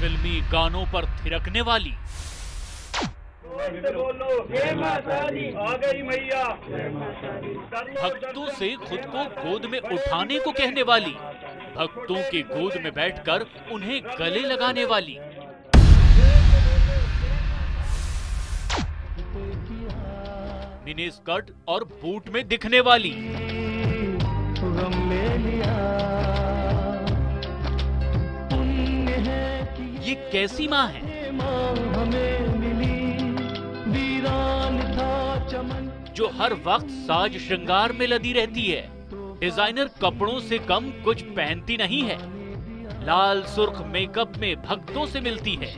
फिल्मी गानों पर थिरकने वाली, भक्तों से खुद को गोद में उठाने को कहने वाली, भक्तों के गोद में बैठकर उन्हें गले लगाने वाली, मिनी स्कर्ट और बूट में दिखने वाली, ये कैसी माँ है? जो हर वक्त साज श्रृंगार में लदी रहती है, डिजाइनर कपड़ों से कम कुछ पहनती नहीं है, लाल सुर्ख मेकअप में भक्तों से मिलती है,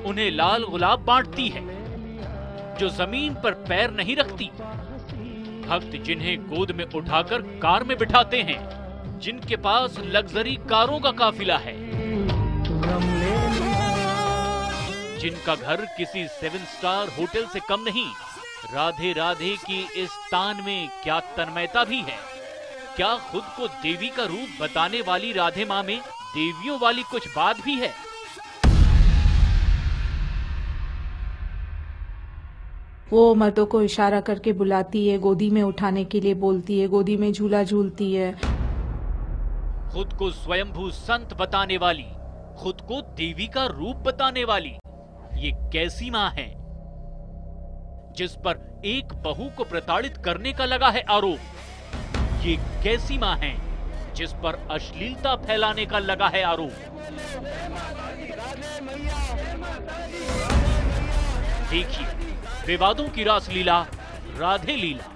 उन्हें लाल गुलाब बांटती है, जो जमीन पर पैर नहीं रखती, भक्त जिन्हें गोद में उठाकर कार में बिठाते हैं, जिनके पास लग्जरी कारों का काफिला है, जिनका घर किसी 7 स्टार होटल से कम नहीं। राधे राधे की इस तान में क्या तन्मयता भी है? क्या खुद को देवी का रूप बताने वाली राधे मां में देवियों वाली कुछ बात भी है? वो मर्दों को इशारा करके बुलाती है, गोदी में उठाने के लिए बोलती है, गोदी में झूला झूलती है। खुद को स्वयंभू संत बताने वाली, खुद को देवी का रूप बताने वाली, ये कैसी मां है जिस पर एक बहू को प्रताड़ित करने का लगा है आरोप? ये कैसी मां है जिस पर अश्लीलता फैलाने का लगा है आरोप? देखिए विवादों की रासलीला, राधे लीला।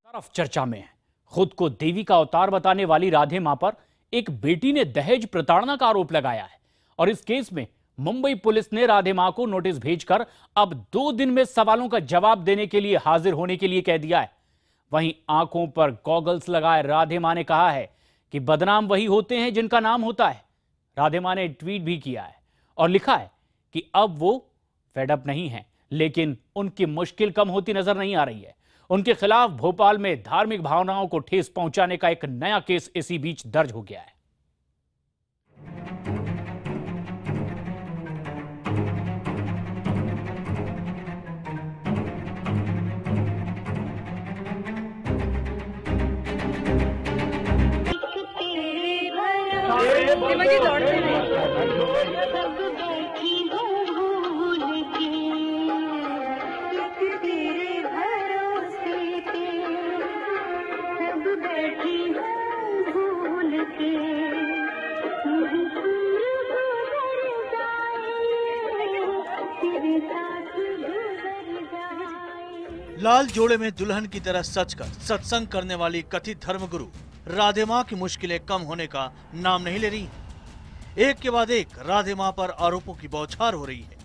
तरफ चर्चा में है, खुद को देवी का अवतार बताने वाली राधे मां पर एक बेटी ने दहेज प्रताड़ना का आरोप लगाया है और इस केस में मुंबई पुलिस ने राधे मां को नोटिस भेजकर अब 2 दिन में सवालों का जवाब देने के लिए हाजिर होने के लिए कह दिया है। वहीं आंखों पर गॉगल्स लगाए राधे मां ने कहा है कि बदनाम वही होते हैं जिनका नाम होता है। राधे मां ने ट्वीट भी किया है और लिखा है कि अब वो फेडअप नहीं है, लेकिन उनकी मुश्किल कम होती नजर नहीं आ रही है। उनके खिलाफ भोपाल में धार्मिक भावनाओं को ठेस पहुंचाने का एक नया केस इसी बीच दर्ज हो गया है। लाल जोड़े में दुल्हन की तरह सजकर सत्संग करने वाली कथित धर्मगुरु राधे मां की मुश्किलें कम होने का नाम नहीं ले रही। एक के बाद एक राधे मां पर आरोपों की बौछार हो रही है।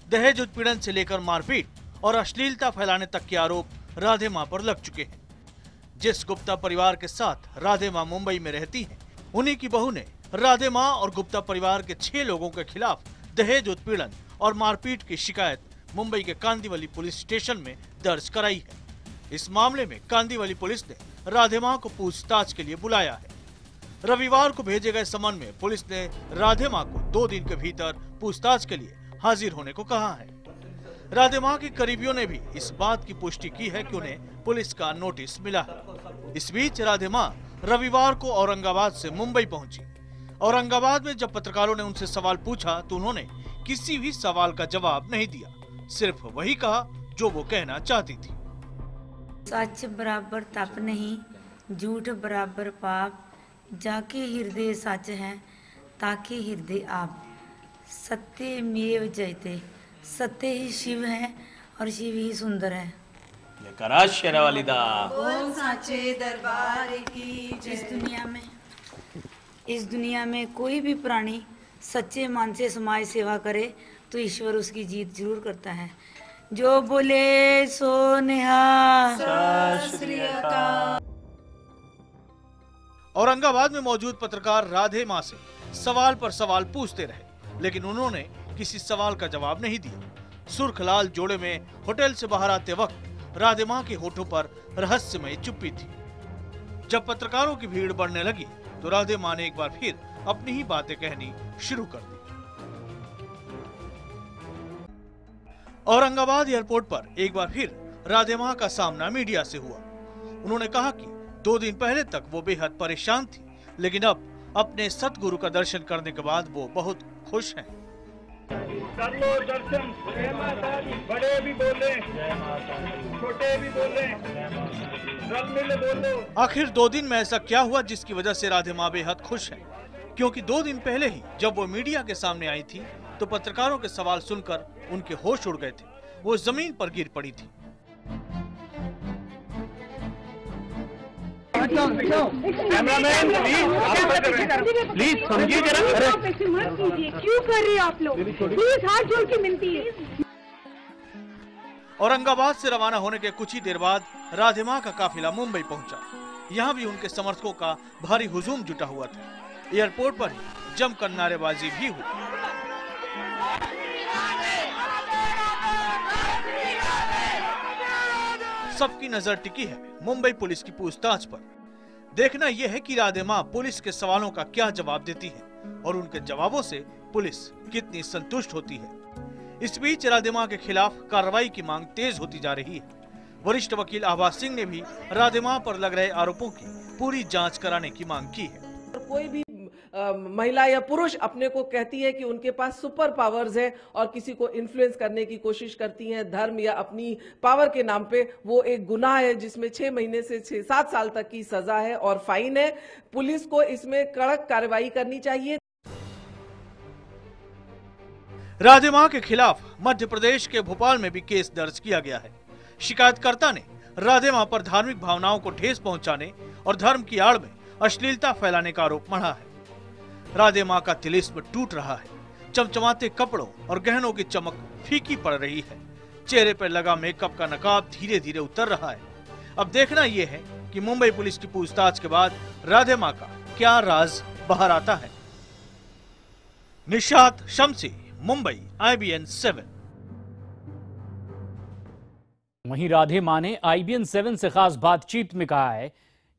दहेज उत्पीड़न से लेकर मारपीट और अश्लीलता फैलाने तक के आरोप राधे मां पर लग चुके हैं। जिस गुप्ता परिवार के साथ राधे मां मुंबई में रहती हैं, उन्हीं की बहू ने राधे मां और गुप्ता परिवार के 6 लोगों के खिलाफ दहेज उत्पीड़न और मारपीट की शिकायत मुंबई के कांदिवली पुलिस स्टेशन में दर्ज कराई है। इस मामले में कांदिवली पुलिस ने राधे मां को पूछताछ के लिए बुलाया है। रविवार को भेजे गए समन में पुलिस ने राधे मां को 2 दिन के भीतर पूछताछ के लिए हाजिर होने को कहा है। राधे मां के करीबियों ने भी इस बात की पुष्टि की है कि उन्हें पुलिस का नोटिस मिला है। इस बीच राधे मां रविवार को औरंगाबाद से मुंबई पहुंची। औरंगाबाद में जब पत्रकारों ने उनसे सवाल पूछा तो उन्होंने किसी भी सवाल का जवाब नहीं दिया, सिर्फ वही कहा जो वो कहना चाहती थी। सच बराबर तप नहीं, झूठ बराबर पाप, जाके हृदय सच है ताके हृदय आप, सत्यमेव जयते, सत्य ही शिव है और शिव ही सुंदर है। शेरावाली दा बोल साचे दरबार की। इस दुनिया में कोई भी प्राणी सच्चे मन से समाज सेवा करे तो ईश्वर उसकी जीत जरूर करता है। जो बोले सो निहाल। औरंगाबाद में मौजूद पत्रकार राधे मां से सवाल पर सवाल पूछते रहे, लेकिन उन्होंने किसी सवाल का जवाब नहीं दिया। सुर्ख लाल जोड़े में होटल से बाहर आते वक्त राधे मां के होठों पर रहस्यमय चुप्पी थी। जब पत्रकारों की भीड़ बढ़ने लगी तो राधे माँ ने एक बार फिर अपनी ही बातें कहनी शुरू कर दी। औरंगाबाद एयरपोर्ट पर एक बार फिर राधे माँ का सामना मीडिया से हुआ। उन्होंने कहा कि 2 दिन पहले तक वो बेहद परेशान थी, लेकिन अब अपने सतगुरु का दर्शन करने के बाद वो बहुत खुश हैं। कर लो दर्शन, बड़े भी बोले, छोटे भी बोले, रल मिल बोलो। आखिर 2 दिन में ऐसा क्या हुआ जिसकी वजह से राधे माँ बेहद खुश हैं? क्योंकि 2 दिन पहले ही जब वो मीडिया के सामने आई थी तो पत्रकारों के सवाल सुनकर उनके होश उड़ गए थे। वो जमीन पर गिर पड़ी थी। कैमरामैन प्लीज समझिए जरा। क्यों कर रहे हो आप लोग? प्लीज हाथ जोड़ के मिलती है। औरंगाबाद से रवाना होने के कुछ ही देर बाद राधे माँ का काफिला मुंबई पहुंचा। यहाँ भी उनके समर्थकों का भारी हुजूम जुटा हुआ था। एयरपोर्ट पर ही जमकर नारेबाजी भी हुई। सबकी नजर टिकी है मुंबई पुलिस की पूछताछ पर। देखना यह है कि राधे माँ पुलिस के सवालों का क्या जवाब देती है और उनके जवाबों से पुलिस कितनी संतुष्ट होती है। इस बीच राधे माँ के खिलाफ कार्रवाई की मांग तेज होती जा रही है। वरिष्ठ वकील आभा सिंह ने भी राधे माँ पर लग रहे आरोपों की पूरी जांच कराने की मांग की है। कोई भी महिला या पुरुष अपने को कहती है कि उनके पास सुपर पावर्स है और किसी को इन्फ्लुएंस करने की कोशिश करती हैं धर्म या अपनी पावर के नाम पे, वो एक गुनाह है जिसमें 6 महीने से 7 साल तक की सजा है और फाइन है। पुलिस को इसमें कड़क कार्रवाई करनी चाहिए। राधे माँ के खिलाफ मध्य प्रदेश के भोपाल में भी केस दर्ज किया गया है। शिकायतकर्ता ने राधे माँ पर धार्मिक भावनाओं को ठेस पहुंचाने और धर्म की आड़ में अश्लीलता फैलाने का आरोप मढ़ा है। राधे माँ का तिलिस्म टूट रहा है। चमचमाते कपड़ों और गहनों की चमक फीकी पड़ रही है। चेहरे पर लगा मेकअप का नकाब धीरे धीरे उतर रहा है। अब देखना यह है कि मुंबई पुलिस की पूछताछ के बाद राधे माँ का क्या राज बाहर आता है। निशात शमसी, मुंबई, IBN 7। वहीं राधे माँ ने IBN 7 से खास बातचीत में कहा है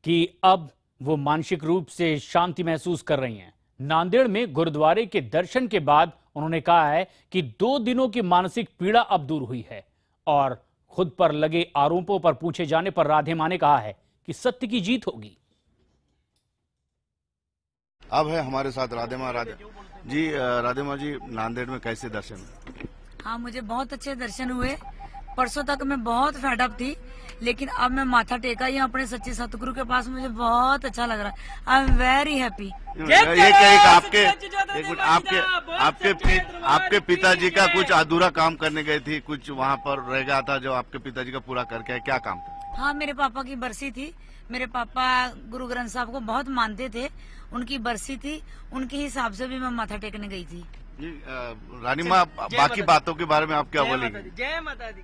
कि अब वो मानसिक रूप से शांति महसूस कर रही हैं। नांदेड़ में गुरुद्वारे के दर्शन के बाद उन्होंने कहा है कि 2 दिनों की मानसिक पीड़ा अब दूर हुई है और खुद पर लगे आरोपों पर पूछे जाने पर राधे माँ ने कहा है कि सत्य की जीत होगी। अब है हमारे साथ राधे माँ। राधे माँ जी, नांदेड़ में कैसे दर्शन? हाँ, मुझे बहुत अच्छे दर्शन हुए। परसों तक मैं बहुत फेडअप थी, लेकिन अब मैं माथा टेका ही अपने सच्चे सतगुरु के पास। मुझे बहुत अच्छा लग रहा है। I am very happy. आपके पिताजी का कुछ अधूरा काम करने गए थे, कुछ वहाँ पर रह गया था जो आपके पिताजी का पूरा करके आए, क्या काम था? हाँ, मेरे पापा की बरसी थी। मेरे पापा गुरु ग्रंथ साहब को बहुत मानते थे। उनकी बरसी थी, उनके हिसाब से भी मैं माथा टेकने गई थी। रानी माँ, बाकी बातों के बारे में आप क्या बोलेंगे? जय माता दी।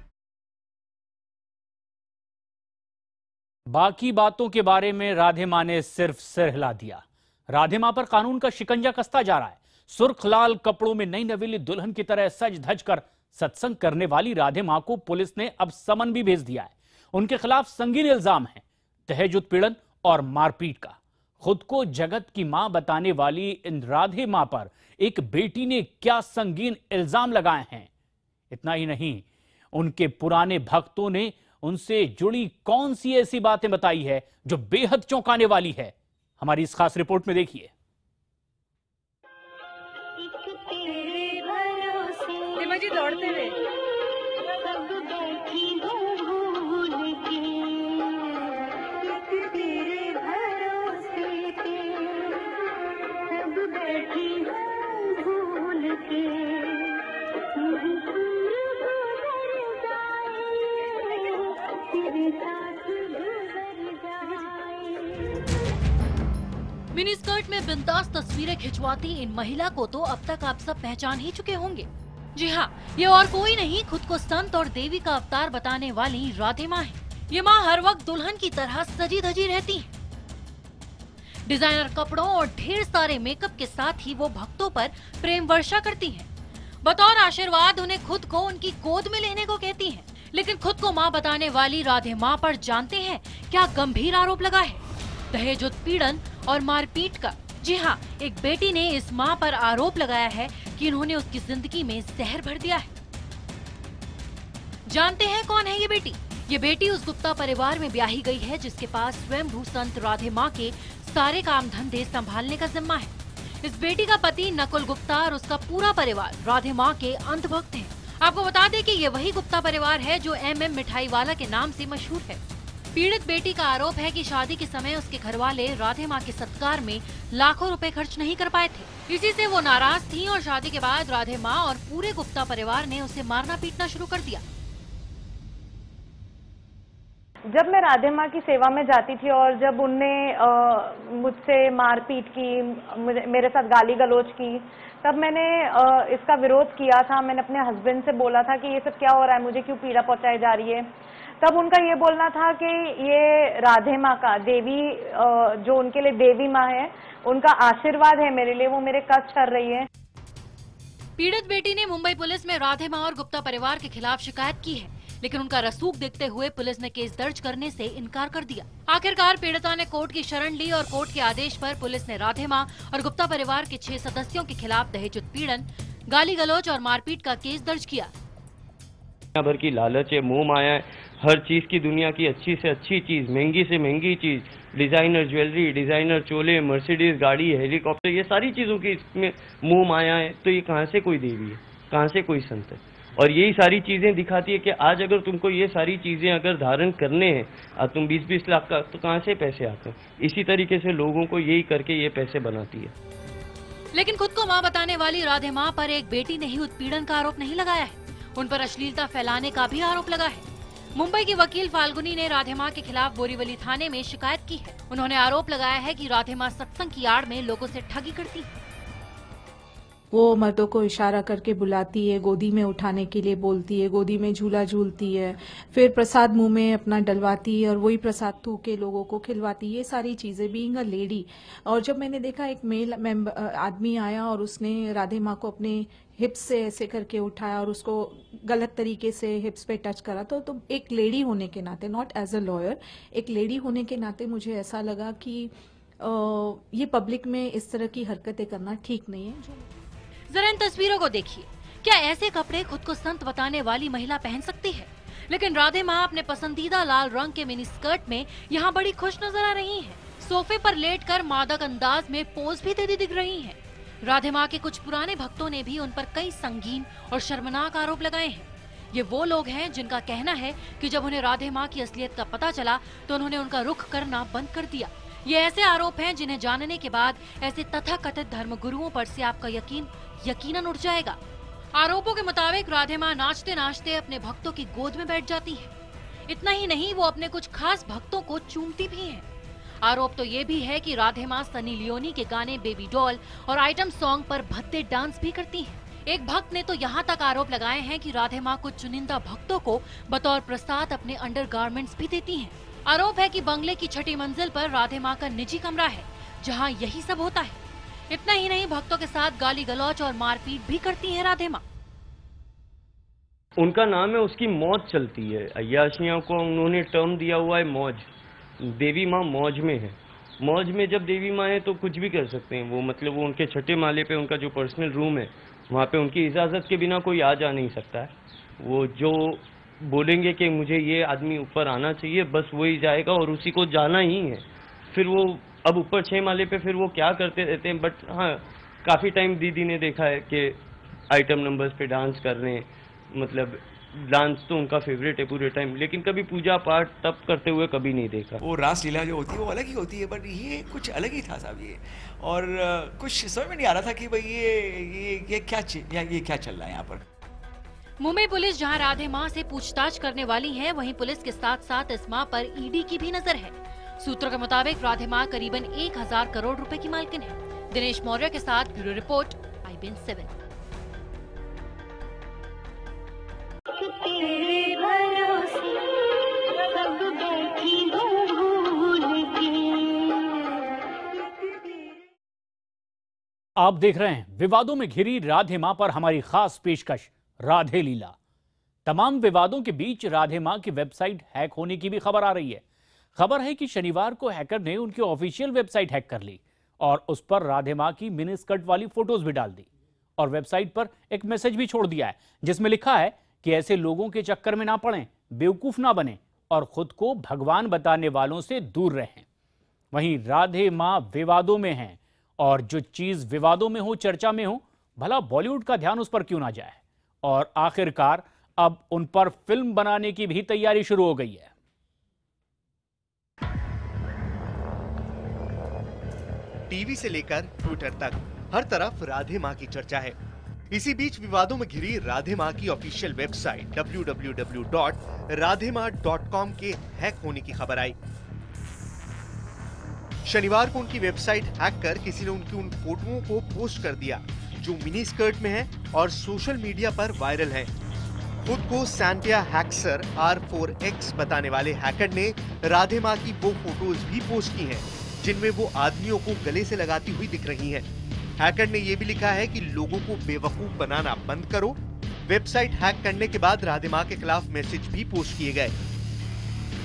बाकी बातों के बारे में राधे माँ ने सिर्फ सिर हिला दिया। राधे माँ पर कानून का शिकंजा कसता जा रहा है। सुर्ख लाल कपड़ों में नई नवेली दुल्हन की तरह सज धज कर सत्संग करने वाली राधे माँ को पुलिस ने अब समन भी भेज दिया है। उनके खिलाफ संगीन इल्जाम है, दहेज उत्पीड़न और मारपीट का। खुद को जगत की मां बताने वाली इन राधे मां पर एक बेटी ने क्या संगीन इल्जाम लगाए हैं। इतना ही नहीं, उनके पुराने भक्तों ने उनसे जुड़ी कौन सी ऐसी बातें बताई है जो बेहद चौंकाने वाली है। हमारी इस खास रिपोर्ट में देखिए। दौड़ते हुए मिनी स्कर्ट में बिंदास तस्वीरें खिंचवाती इन महिला को तो अब तक आप सब पहचान ही चुके होंगे। जी हाँ, ये और कोई नहीं, खुद को संत और देवी का अवतार बताने वाली राधे माँ है। ये माँ हर वक्त दुल्हन की तरह सजी धजी रहती है। डिजाइनर कपड़ों और ढेर सारे मेकअप के साथ ही वो भक्तों पर प्रेम वर्षा करती हैं। बतौर आशीर्वाद उन्हें खुद को उनकी गोद में लेने को कहती हैं। लेकिन खुद को माँ बताने वाली राधे माँ पर जानते हैं क्या गंभीर आरोप लगा है। दहेज उत्पीड़न और मारपीट का। जी हाँ, एक बेटी ने इस मां पर आरोप लगाया है कि इन्होंने उसकी जिंदगी में जहर भर दिया है। जानते हैं कौन है ये बेटी? ये बेटी उस गुप्ता परिवार में ब्याही गई है जिसके पास स्वयंभू संत राधे माँ के सारे काम धंधे संभालने का जिम्मा है। इस बेटी का पति नकुल गुप्ता और उसका पूरा परिवार राधे माँ के अंधभक्त हैं। आपको बता दें कि ये वही गुप्ता परिवार है जो MM मिठाई वाला के नाम से मशहूर है। पीड़ित बेटी का आरोप है कि शादी के समय उसके घरवाले राधे माँ के सत्कार में लाखों रुपए खर्च नहीं कर पाए थे। इसी से वो नाराज थी और शादी के बाद राधे माँ और पूरे गुप्ता परिवार ने उसे मारना पीटना शुरू कर दिया। जब मैं राधे माँ की सेवा में जाती थी और जब उनने मुझसे मारपीट की, मेरे साथ गाली गलौज की, तब मैंने इसका विरोध किया था। मैंने अपने हस्बैंड से बोला था कि ये सब क्या हो रहा है, मुझे क्यों पीड़ा पहुंचाई जा रही है। तब उनका ये बोलना था कि ये राधे माँ का देवी, जो उनके लिए देवी माँ है, उनका आशीर्वाद है मेरे लिए, वो मेरे कष्ट कर रही है। पीड़ित बेटी ने मुंबई पुलिस में राधे माँ और गुप्ता परिवार के खिलाफ शिकायत की है, लेकिन उनका रसूख देखते हुए पुलिस ने केस दर्ज करने से इनकार कर दिया। आखिरकार पीड़िता ने कोर्ट की शरण ली और कोर्ट के आदेश पर पुलिस ने राधे माँ और गुप्ता परिवार के 6 सदस्यों के खिलाफ दहेज उत्पीड़न, गाली गलौज और मारपीट का केस दर्ज किया। दुनिया भर की लालच है, मोह माया है, हर चीज की दुनिया की अच्छी से अच्छी चीज, महंगी से महंगी चीज, डिजाइनर ज्वेलरी, डिजाइनर चोले, मर्सिडीज गाड़ी, हेलीकॉप्टर, ये सारी चीजों की इसमें मोह माया है। तो ये कहाँ से कोई देवी है, कहाँ से कोई संत है? और यही सारी चीजें दिखाती है कि आज अगर तुमको ये सारी चीजें अगर धारण करने हैं और तुम 20-20 लाख का, तो कहाँ से पैसे आते हैं? इसी तरीके से लोगों को यही करके ये पैसे बनाती है। लेकिन खुद को मां बताने वाली राधे मां पर एक बेटी ने ही उत्पीड़न का आरोप नहीं लगाया है, उन पर अश्लीलता फैलाने का भी आरोप लगा है। मुंबई की वकील फाल्गुनी ने राधे मां के खिलाफ बोरीवली थाने में शिकायत की है। उन्होंने आरोप लगाया है कि राधे मां सत्संग की आड़ में लोगों से ठगी करती है। वो मर्दों को इशारा करके बुलाती है, गोदी में उठाने के लिए बोलती है, गोदी में झूला झूलती है, फिर प्रसाद मुंह में अपना डलवाती है और वही प्रसाद थूक के लोगों को खिलवाती है। ये सारी चीजें बीइंग अ लेडी। और जब मैंने देखा एक मेल आदमी आया और उसने राधे माँ को अपने हिप्स से ऐसे करके उठाया और उसको गलत तरीके से हिप्स पे टच करा, तो एक लेडी होने के नाते, नॉट एज अ लॉयर, एक लेडी होने के नाते मुझे ऐसा लगा कि ये पब्लिक में इस तरह की हरकतें करना ठीक नहीं है। जरा इन तस्वीरों को देखिए। क्या ऐसे कपड़े खुद को संत बताने वाली महिला पहन सकती है? लेकिन राधे माँ अपने पसंदीदा लाल रंग के मिनी स्कर्ट में यहाँ बड़ी खुश नजर आ रही हैं। सोफे पर लेटकर मादक अंदाज में पोज भी देती दिख रही हैं। राधे माँ के कुछ पुराने भक्तों ने भी उन पर कई संगीन और शर्मनाक आरोप लगाए हैं। ये वो लोग हैं जिनका कहना है कि जब उन्हें राधे माँ की असलियत का पता चला तो उन्होंने उनका रुख करना बंद कर दिया। ये ऐसे आरोप हैं जिन्हें जानने के बाद ऐसे तथाकथित धर्मगुरुओं पर से आपका यकीनन उठ जाएगा। आरोपों के मुताबिक राधे माँ नाचते नाचते अपने भक्तों की गोद में बैठ जाती है। इतना ही नहीं, वो अपने कुछ खास भक्तों को चूमती भी हैं। आरोप तो ये भी है कि राधे माँ सनी लियोनी के गाने बेबी डॉल और आइटम सॉन्ग पर भद्दे डांस भी करती हैं। एक भक्त ने तो यहाँ तक आरोप लगाए हैं कि राधे माँ कुछ चुनिंदा भक्तों को बतौर प्रसाद अपने अंडरगारमेंट्स भी देती हैं। आरोप है कि बंगले की 6ठी मंजिल पर राधे माँ का निजी कमरा है जहाँ यही सब होता है। इतना ही नहीं, भक्तों के साथ गाली गलौज और मारपीट भी करती है राधे माँ। उनका नाम है, उसकी मौज चलती है। अय्याशियों को उन्होंने टर्म दिया हुआ है मौज। देवी माँ मौज में है। मौज में जब देवी माँ है तो कुछ भी कर सकते हैं वो। मतलब वो उनके 6ठे माले पे उनका जो पर्सनल रूम है, वहाँ पे उनकी इजाज़त के बिना कोई आ जा नहीं सकता है। वो जो बोलेंगे कि मुझे ये आदमी ऊपर आना चाहिए, बस वही जाएगा और उसी को जाना ही है। फिर वो अब ऊपर 6 माले पे फिर वो क्या करते रहते हैं, बट हाँ काफ़ी टाइम दीदी ने देखा है कि आइटम नंबर्स पे डांस कर रहे हैं। मतलब डांस तो उनका फेवरेट है पूरे टाइम, लेकिन कभी पूजा पाठ तब करते हुए कभी नहीं देखा। वो रास लीला जो होती है वो अलग ही होती है, बट ये कुछ अलग ही था साहब ये। और कुछ समझ में नहीं आ रहा था कि भाई ये क्या चल रहा है यहाँ पर। मुंबई पुलिस जहां राधे माँ से पूछताछ करने वाली है, वहीं पुलिस के साथ साथ इस माँ पर ईडी की भी नजर है। सूत्रों के मुताबिक राधे माँ करीबन 1000 करोड़ रुपए की मालकिन है। दिनेश मौर्य के साथ ब्यूरो रिपोर्ट, IBN 7। आप देख रहे हैं विवादों में घिरी राधे मां पर हमारी खास पेशकश राधे लीला। तमाम विवादों के बीच राधे मां की वेबसाइट हैक होने की भी खबर आ रही है। खबर है कि शनिवार को हैकर ने उनकी ऑफिशियल वेबसाइट हैक कर ली और उस पर राधे मां की मिनी स्कर्ट वाली फोटोज भी डाल दी और वेबसाइट पर एक मैसेज भी छोड़ दिया है जिसमें लिखा है कि ऐसे लोगों के चक्कर में ना पड़ें, बेवकूफ ना बने और खुद को भगवान बताने वालों से दूर रहें। वहीं राधे मां विवादों में हैं और जो चीज विवादों में हो, चर्चा में हो, भला बॉलीवुड का ध्यान उस पर क्यों ना जाए। और आखिरकार अब उन पर फिल्म बनाने की भी तैयारी शुरू हो गई है। टीवी से लेकर ट्विटर तक हर तरफ राधे मां की चर्चा है। इसी बीच विवादों में घिरी राधे मां की ऑफिशियल वेबसाइट www.radhema.com के हैक होने की खबर आई। शनिवार को उनकी वेबसाइट हैक कर किसी ने उनकी उन फोटोओं को पोस्ट कर दिया जो मिनी स्कर्ट में है और सोशल मीडिया पर वायरल है। खुद को सैंटिया हैक्सर R4X बताने वाले हैकर ने राधे मां की वो फोटोज भी पोस्ट की हैं जिनमें वो आदमियों को गले से लगाती हुई दिख रही हैं। हैकर ने ये भी लिखा है कि लोगों को बेवकूफ बनाना बंद करो। वेबसाइट हैक करने के बाद राधे मां के खिलाफ मैसेज भी पोस्ट किए गए।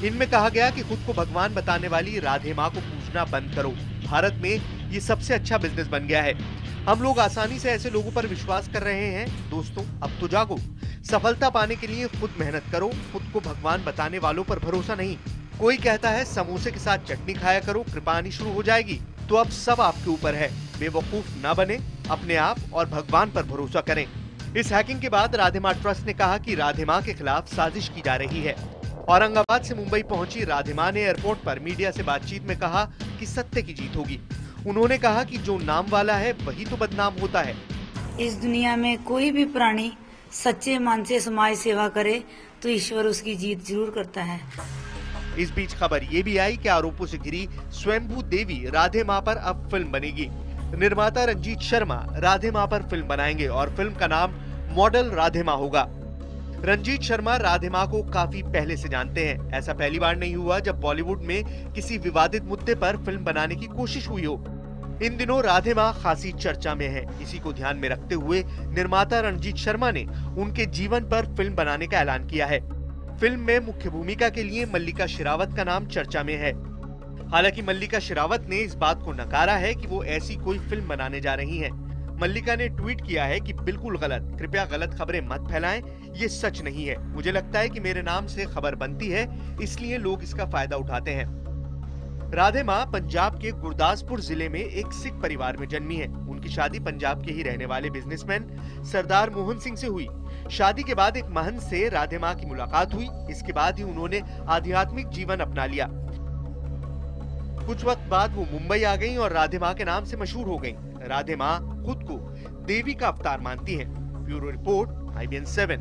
इनमें कहा गया कि खुद को भगवान बताने वाली राधे मां को पूजना बंद करो। भारत में ये सबसे अच्छा बिजनेस बन गया है। हम लोग आसानी से ऐसे लोगों पर विश्वास कर रहे हैं। दोस्तों, अब तो जागो। सफलता पाने के लिए खुद मेहनत करो। खुद को भगवान बताने वालों पर भरोसा नहीं। कोई कहता है समोसे के साथ चटनी खाया करो, कृपा आनी शुरू हो जाएगी। तो अब सब आपके ऊपर है। बेवकूफ ना बने, अपने आप और भगवान पर भरोसा करें। इस हैकिंग के बाद राधे मां ट्रस्ट ने कहा कि राधे मां के खिलाफ साजिश की जा रही है। औरंगाबाद से मुंबई पहुंची राधे मां ने एयरपोर्ट पर मीडिया से बातचीत में कहा कि सत्य की जीत होगी। उन्होंने कहा कि जो नाम वाला है वही तो बदनाम होता है। इस दुनिया में कोई भी प्राणी सच्चे मन से समाज सेवा करे तो ईश्वर उसकी जीत जरूर करता है। इस बीच खबर ये भी आई कि आरोपों से घिरी स्वयंभू देवी राधे मां पर अब फिल्म बनेगी। निर्माता रंजीत शर्मा राधे मां पर फिल्म बनाएंगे और फिल्म का नाम मॉडल राधे मां होगा। रंजीत शर्मा राधे मां को काफी पहले से जानते हैं। ऐसा पहली बार नहीं हुआ जब बॉलीवुड में किसी विवादित मुद्दे पर फिल्म बनाने की कोशिश हुई हो। इन दिनों राधे मां खासी चर्चा में है। इसी को ध्यान में रखते हुए निर्माता रंजीत शर्मा ने उनके जीवन पर फिल्म बनाने का ऐलान किया है। फिल्म में मुख्य भूमिका के लिए मल्लिका शेरावत का नाम चर्चा में है। हालांकि मल्लिका शेरावत ने इस बात को नकारा है कि वो ऐसी कोई फिल्म बनाने जा रही हैं। मल्लिका ने ट्वीट किया है कि बिल्कुल गलत, कृपया गलत खबरें मत फैलाएं, ये सच नहीं है। मुझे लगता है कि मेरे नाम से खबर बनती है, इसलिए लोग इसका फायदा उठाते हैं। राधे मां पंजाब के गुरदासपुर जिले में एक सिख परिवार में जन्मी है। उनकी शादी पंजाब के ही रहने वाले बिजनेसमैन सरदार मोहन सिंह से हुई। शादी के बाद एक महंत से राधे मां की मुलाकात हुई। इसके बाद ही उन्होंने आध्यात्मिक जीवन अपना लिया। कुछ वक्त बाद वो मुंबई आ गईं और राधे मां के नाम से मशहूर हो गईं। राधे मां खुद को देवी का अवतार मानती हैं। Bureau report, IBN 7।